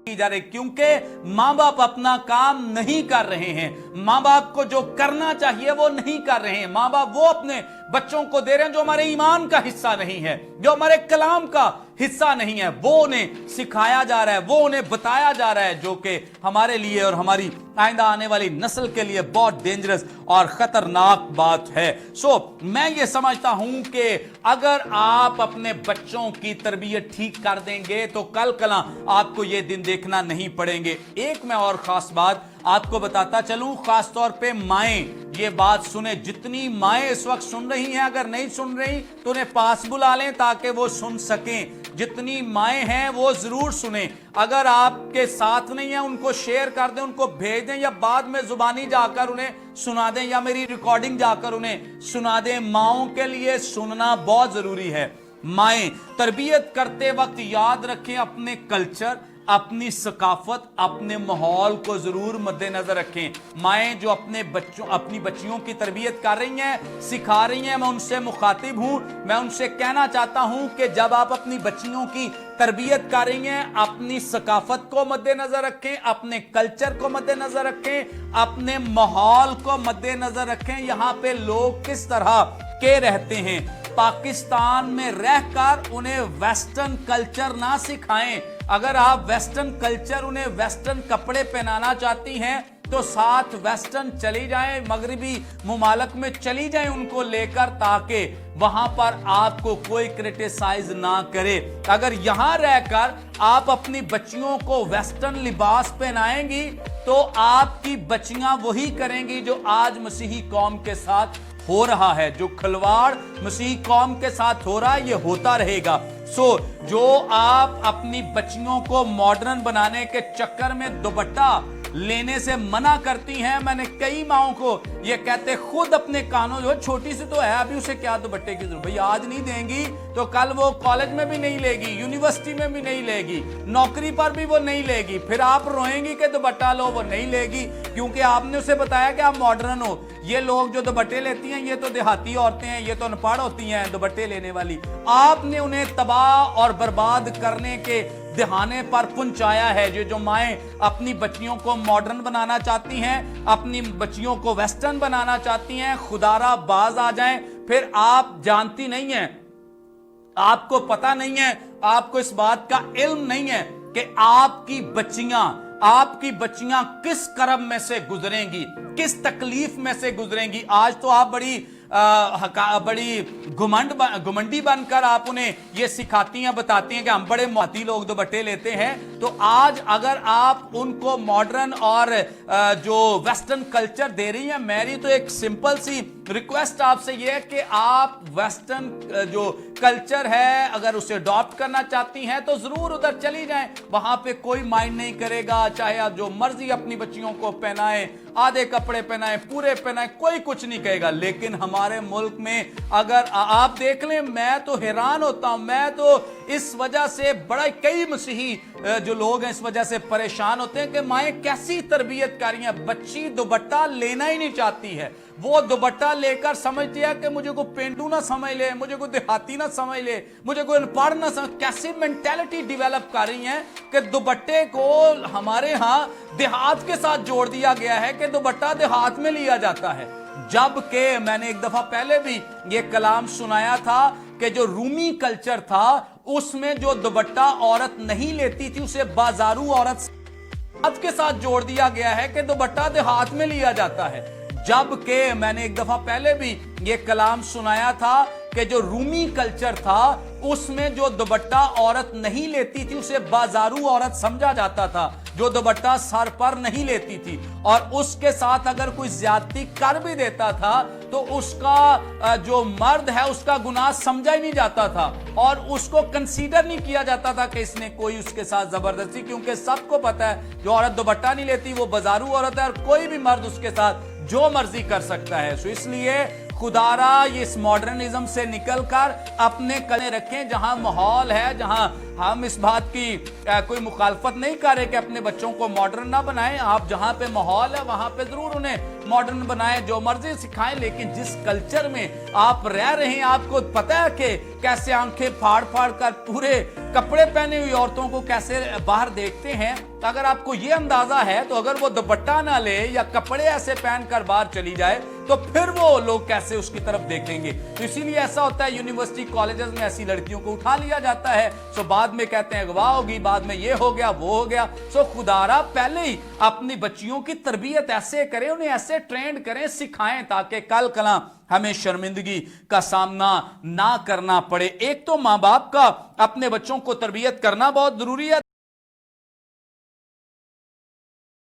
जा रही, क्योंकि मां बाप अपना काम नहीं कर रहे हैं। मां बाप को जो करना चाहिए वो नहीं कर रहे हैं। मां बाप वो अपने बच्चों को दे रहे हैं जो हमारे ईमान का हिस्सा नहीं है, जो हमारे कलाम का हिस्सा नहीं है। वो उन्हें सिखाया जा रहा है, वो उन्हें बताया जा रहा है, जो कि हमारे लिए और हमारी आइंदा आने वाली नस्ल के लिए बहुत डेंजरस और खतरनाक बात है। मैं ये समझता हूं कि अगर आप अपने बच्चों की तरबियत ठीक कर देंगे तो कल कला आपको ये दिन देखना नहीं पड़ेंगे। एक मैं और खास बात आपको बताता चलूं, खास तौर पे माएं ये बात सुने। जितनी माएं इस वक्त सुन रही हैं, अगर नहीं सुन रही तो उन्हें पास बुला लें ताकि वो सुन सकें। जितनी माएं हैं वो जरूर सुने। अगर आपके साथ नहीं है उनको शेयर कर दें, उनको भेज दें, या बाद में जुबानी जाकर उन्हें सुना दें, या मेरी रिकॉर्डिंग जाकर उन्हें सुना दें। माओं के लिए सुनना बहुत जरूरी है। माएं तरबियत करते वक्त याद रखें अपने कल्चर, अपनी सकाफत, अपने माहौल को जरूर मद्देनजर रखें। माएं जो अपने बच्चों, अपनी बच्चियों की तरबियत कर रही हैं, सिखा रही हैं, मैं उनसे मुखातिब हूं। मैं उनसे कहना चाहता हूं कि जब आप अपनी बच्चियों की तरबियत कर रही हैं, अपनी सकाफत को मद्देनजर रखें, अपने कल्चर को मद्देनजर रखें, अपने माहौल को मद्देनजर रखें। यहां पे लोग किस तरह के रहते हैं। पाकिस्तान में रहकर उन्हें वेस्टर्न कल्चर ना सिखाएं। अगर आप वेस्टर्न कल्चर, उन्हें वेस्टर्न कपड़े पहनाना चाहती हैं तो साथ वेस्टर्न चली जाएं, मगरिबी मुमालक में चली जाएं उनको लेकर, ताकि वहां पर आपको कोई क्रिटिसाइज ना करे। अगर यहां रहकर आप अपनी बच्चियों को वेस्टर्न लिबास पहनाएंगी तो आपकी बच्चियां वही करेंगी जो आज मसीही कौम के साथ हो रहा है। जो खिलवाड़ मसीही कौम के साथ हो रहा है, ये होता रहेगा। जो आप अपनी बच्चियों को मॉडर्न बनाने के चक्कर में दुपट्टा लेने से मना करती हैं, मैंने कई माओं को ये कहते खुद अपने कानों, जो छोटी सी तो है अभी, उसे क्या दुपट्टे की जरूरत। भाई आज नहीं देंगी तो कल वो कॉलेज में भी नहीं लेगी, यूनिवर्सिटी में भी नहीं लेगी, नौकरी पर भी वो नहीं लेगी। फिर आप रोएंगी कि दुपट्टा लो, वो नहीं लेगी, क्योंकि आपने उसे बताया कि आप मॉडर्न हो। ये लोग जो दुपट्टे लेती हैं ये तो देहाती औरतें हैं, ये तो अनपढ़ होती हैं दुपट्टे लेने वाली। आपने उन्हें तबाह और बर्बाद करने के दहाने पर पहुंचाया है। जो माएं अपनी बच्चियों को मॉडर्न बनाना चाहती हैं, अपनी बच्चियों को वेस्टर्न बनाना चाहती हैं, खुदारा बाज आ जाएं। फिर आप जानती नहीं हैं, आपको पता नहीं है, आपको इस बात का इल्म नहीं है कि आपकी बच्चियां किस करब में से गुजरेंगी, किस तकलीफ में से गुजरेंगी। आज तो आप बड़ी घुमंडी बनकर आप उन्हें ये सिखाती हैं, बताती हैं कि हम बड़े मोती लोग दुपट्टे लेते हैं। तो आज अगर आप उनको मॉडर्न और जो वेस्टर्न कल्चर दे रही हैं, मेरी तो एक सिंपल सी रिक्वेस्ट आपसे ये है कि आप वेस्टर्न जो कल्चर है अगर उसे अडॉप्ट करना चाहती हैं तो जरूर उधर चली जाएं। वहां पे कोई माइंड नहीं करेगा, चाहे आप जो मर्जी अपनी बच्चियों को पहनाएं, आधे कपड़े पहनाएं, पूरे पहनाएं, कोई कुछ नहीं कहेगा। लेकिन हमारे मुल्क में अगर आप देख लें, मैं तो हैरान होता हूं। मैं तो इस वजह से बड़ा, कई मसीही जो लोग हैं इस वजह से परेशान होते हैं कि माएं कैसी तरबियत कर रही हैं। बच्ची दुपट्टा लेना ही नहीं चाहती है, वो दुपट्टा लेकर समझती है कि मुझे कोई पेंडू ना समझ ले, मुझे कोई देहाती ना समझ ले, मुझे कोई अनपढ़ ना समझ। कैसी मेंटेलिटी डेवलप कर रही है कि दुपट्टे को हमारे यहां देहात के साथ जोड़ दिया गया है कि दुपट्टा देहात में लिया जाता है। जबकि मैंने एक दफा पहले भी ये कलाम सुनाया था कि जो रूमी कल्चर था उसमें जो दुपट्टा औरत नहीं लेती थी उसे बाजारू औरत के साथ जोड़ दिया गया है कि दुपट्टा देहात में लिया जाता है। जबकि मैंने एक दफा पहले भी ये कलाम सुनाया था कि जो रूमी कल्चर था उसमें जो दुपट्टा औरत नहीं लेती थी उसे बाजारू औरत समझा जाता था, जो दुपट्टा सर पर नहीं लेती थी। और उसके साथ अगर कोई ज्यादती कर भी देता था तो उसका जो मर्द है उसका गुनाह समझा ही नहीं जाता था और उसको कंसीडर नहीं किया जाता था कि इसने कोई उसके साथ जबरदस्ती, क्योंकि सबको पता है जो औरत दुपट्टा नहीं लेती वो बाजारू औरत है और कोई भी मर्द उसके साथ जो मर्जी कर सकता है। सो इसलिए खुदारा ये इस मॉडर्निज्म से निकलकर अपने कदम रखें, जहां माहौल है, जहां हम इस बात की कोई मुखालफत नहीं कर रहे कि अपने बच्चों को मॉडर्न ना बनाएं। आप जहां पे माहौल है वहां पे जरूर उन्हें मॉडर्न बनाएं, जो मर्जी सिखाएं, लेकिन जिस कल्चर में आप रह रहे हैं आपको पता है कि कैसे आंखें फाड़ फाड़ कर पूरे कपड़े पहने हुई औरतों को कैसे बाहर देखते हैं। अगर आपको ये अंदाजा है तो अगर वो दुपट्टा ना ले या कपड़े ऐसे पहनकर बाहर चली जाए तो फिर वो लोग कैसे उसकी तरफ देखेंगे। तो इसीलिए ऐसा होता है यूनिवर्सिटी कॉलेजेस में ऐसी लड़कियों को उठा लिया जाता है, सो बाद में कहते हैं अगवा होगी, बाद में ये हो गया वो हो गया। सो खुदारा पहले ही अपनी बच्चियों की तरबियत ऐसे करें, उन्हें ऐसे ट्रेंड करें, सिखाएं ताकि कल कला हमें शर्मिंदगी का सामना ना करना पड़े। एक तो मां बाप का अपने बच्चों को तरबियत करना बहुत जरूरी है।